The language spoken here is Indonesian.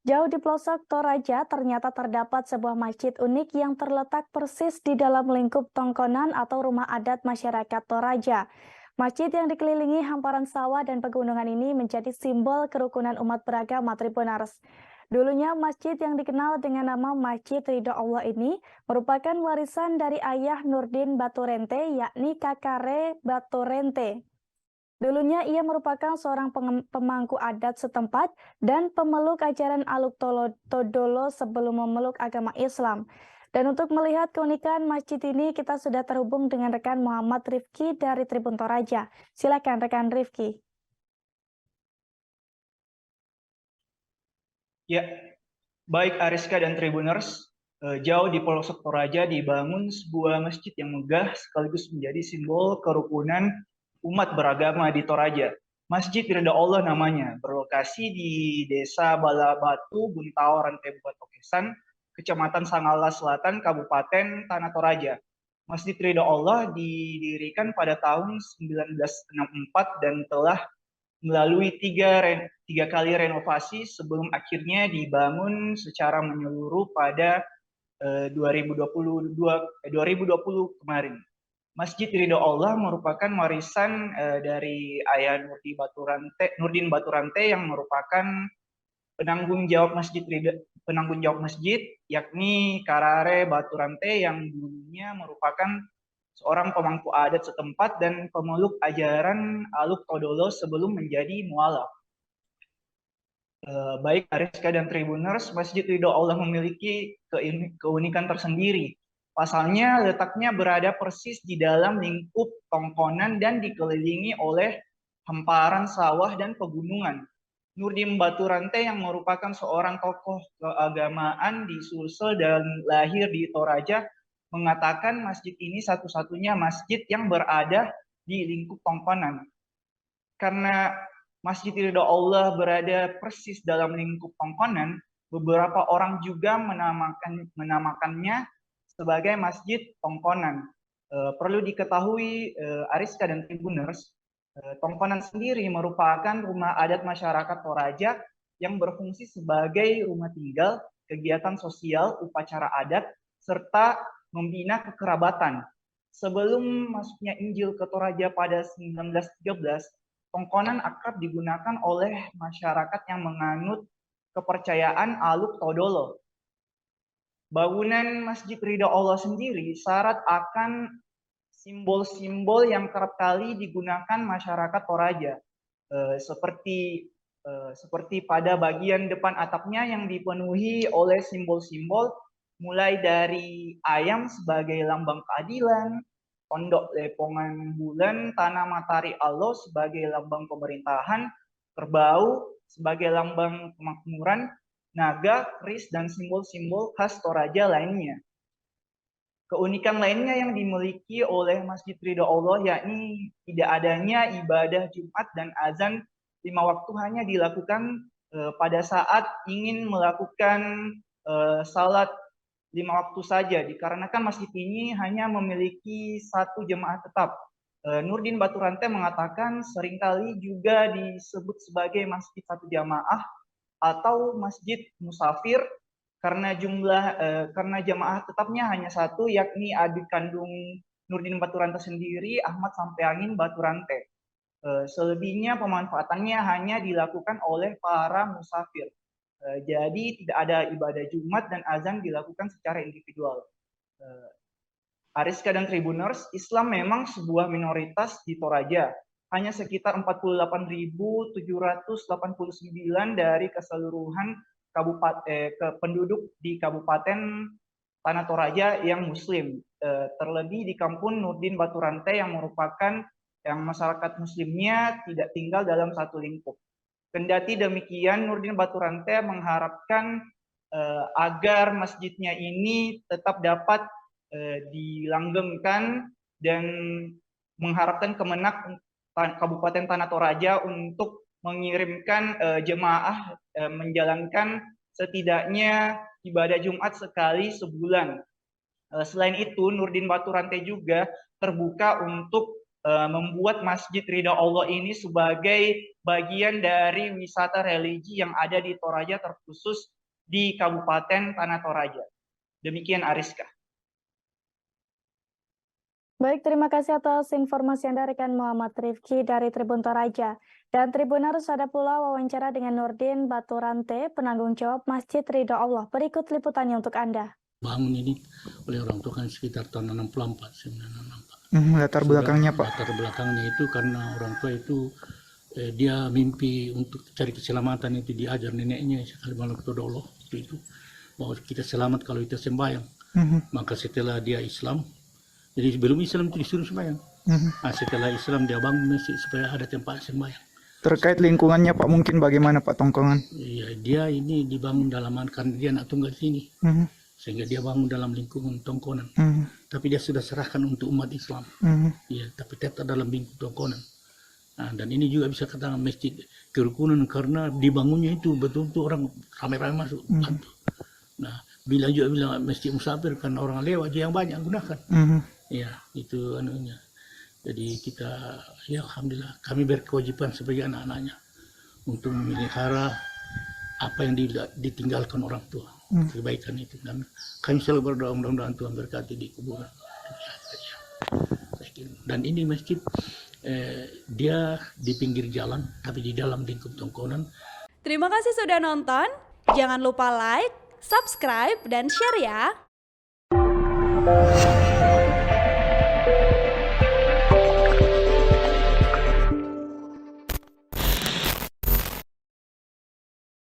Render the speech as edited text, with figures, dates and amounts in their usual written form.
Jauh di pelosok Toraja, ternyata terdapat sebuah masjid unik yang terletak persis di dalam lingkup tongkonan atau rumah adat masyarakat Toraja. Masjid yang dikelilingi hamparan sawah dan pegunungan ini menjadi simbol kerukunan umat beragama Tribunars. Dulunya masjid yang dikenal dengan nama Masjid Ridho Allah ini merupakan warisan dari ayah Nurdin Baturente, yakni Kakare Baturente. Dulunya ia merupakan seorang pemangku adat setempat dan pemeluk ajaran Todolo sebelum memeluk agama Islam. Dan untuk melihat keunikan masjid ini, kita sudah terhubung dengan rekan Muhammad Rifki dari Tribun Toraja. Silakan rekan Rifki. Ya, baik Ariska dan Tribuners, jauh di pelosok Toraja dibangun sebuah masjid yang megah sekaligus menjadi simbol kerukunan umat beragama di Toraja. Masjid Ridho Allah namanya, berlokasi di Desa Balabatu, Buntaoran, Kabupaten Okesan, Kecamatan Sangala Selatan, Kabupaten Tanah Toraja. Masjid Ridho Allah didirikan pada tahun 1964 dan telah melalui tiga kali renovasi sebelum akhirnya dibangun secara menyeluruh pada 2020 kemarin. Masjid Ridho Allah merupakan warisan dari Ayah Nurdin Baturante yang merupakan penanggung jawab masjid, yakni Karare Baturante yang dulunya merupakan seorang pemangku adat setempat dan pemeluk ajaran Aluk Todolo sebelum menjadi mualaf. Baik Ariska dan Tribuners, Masjid Ridho Allah memiliki keunikan tersendiri. Pasalnya letaknya berada persis di dalam lingkup tongkonan dan dikelilingi oleh hamparan sawah dan pegunungan. Nurdin Baturante yang merupakan seorang tokoh keagamaan di Sulsel dan lahir di Toraja mengatakan masjid ini satu-satunya masjid yang berada di lingkup tongkonan. Karena Masjid Ridho Allah berada persis dalam lingkup tongkonan, beberapa orang juga menamakannya sebagai Masjid Tongkonan. Perlu diketahui Ariska dan Tribuners, Tongkonan sendiri merupakan rumah adat masyarakat Toraja yang berfungsi sebagai rumah tinggal, kegiatan sosial, upacara adat, serta membina kekerabatan. Sebelum masuknya Injil ke Toraja pada 1913, Tongkonan akrab digunakan oleh masyarakat yang menganut kepercayaan Aluk Todolo. Bangunan Masjid Ridho Allah sendiri syarat akan simbol-simbol yang kerap kali digunakan masyarakat Toraja, seperti pada bagian depan atapnya yang dipenuhi oleh simbol-simbol mulai dari ayam sebagai lambang keadilan, pondok lepongan bulan, tanah matahari Allah sebagai lambang pemerintahan, kerbau sebagai lambang kemakmuran, naga, keris, dan simbol-simbol khas Toraja lainnya. Keunikan lainnya yang dimiliki oleh Masjid Ridho Allah yakni tidak adanya ibadah Jumat dan azan 5 waktu hanya dilakukan pada saat ingin melakukan salat 5 waktu saja, dikarenakan masjid ini hanya memiliki satu jemaah tetap. Nurdin Baturante mengatakan seringkali juga disebut sebagai masjid satu jamaah atau masjid musafir karena jemaah tetapnya hanya satu, yakni adik kandung Nurdin Baturante sendiri, Ahmad Sampeangin Baturante. Selebihnya pemanfaatannya hanya dilakukan oleh para musafir. Jadi tidak ada ibadah Jumat dan azan dilakukan secara individual. Ariska dan Tribuners, Islam memang sebuah minoritas di Toraja. Hanya sekitar 48.789 dari keseluruhan penduduk di Kabupaten Tanah Toraja yang Muslim. Terlebih di Kampung Nurdin Baturante yang merupakan yang masyarakat Muslimnya tidak tinggal dalam satu lingkup. Kendati demikian, Nurdin Baturante mengharapkan agar masjidnya ini tetap dapat dilanggengkan dan mengharapkan Kemenak Kabupaten Tanah Toraja untuk mengirimkan jemaah menjalankan setidaknya ibadah Jumat sekali sebulan. Selain itu, Nurdin Baturante juga terbuka untuk membuat Masjid Ridho Allah ini sebagai bagian dari wisata religi yang ada di Toraja, terkhusus di Kabupaten Tanah Toraja. Demikian Ariska. Baik, terima kasih atas informasi Anda rekan Muhammad Rifki dari Tribun Toraja. Dan Tribuners, ada pula wawancara dengan Nurdin Baturante, penanggung jawab Masjid Ridho Allah. Berikut liputannya untuk Anda. Bangun ini oleh orang tua kan sekitar tahun 64, 1964. Latar belakangnya Pak? Latar belakangnya itu karena orang tua itu dia mimpi untuk cari keselamatan, itu diajar neneknya sekali malam kepada Allah itu bahwa kita selamat kalau kita sembahyang. Maka setelah dia Islam, jadi sebelum Islam itu disuruh sembahyang. Nah, setelah Islam dia bangun masjid supaya ada tempat sembahyang. Terkait lingkungannya Pak, mungkin bagaimana Pak Tongkongan? Iya, dia ini dibangun dalam karena dia anak tunggal sini. Sehingga dia bangun dalam lingkungan Tongkonan. Tapi dia sudah serahkan untuk umat Islam. Ya, tapi tetap dalam lingkup Tongkonan. Nah, dan ini juga bisa katakan masjid kerukunan karena dibangunnya itu betul-betul orang ramai-ramai masuk. Nah, bilang masjid musafir karena orang lewat aja yang banyak gunakan. Ya, itu anunya. Jadi kita, ya Alhamdulillah, kami berkewajiban sebagai anak-anaknya untuk memelihara apa yang ditinggalkan orang tua. Kebaikan itu, dan kami selalu berdoa mudah-mudahan Tuhan berkati di kuburan. Dan ini masjid dia di pinggir jalan tapi di dalam lingkup Tongkonan. Terima kasih sudah nonton, jangan lupa like, subscribe, dan share ya.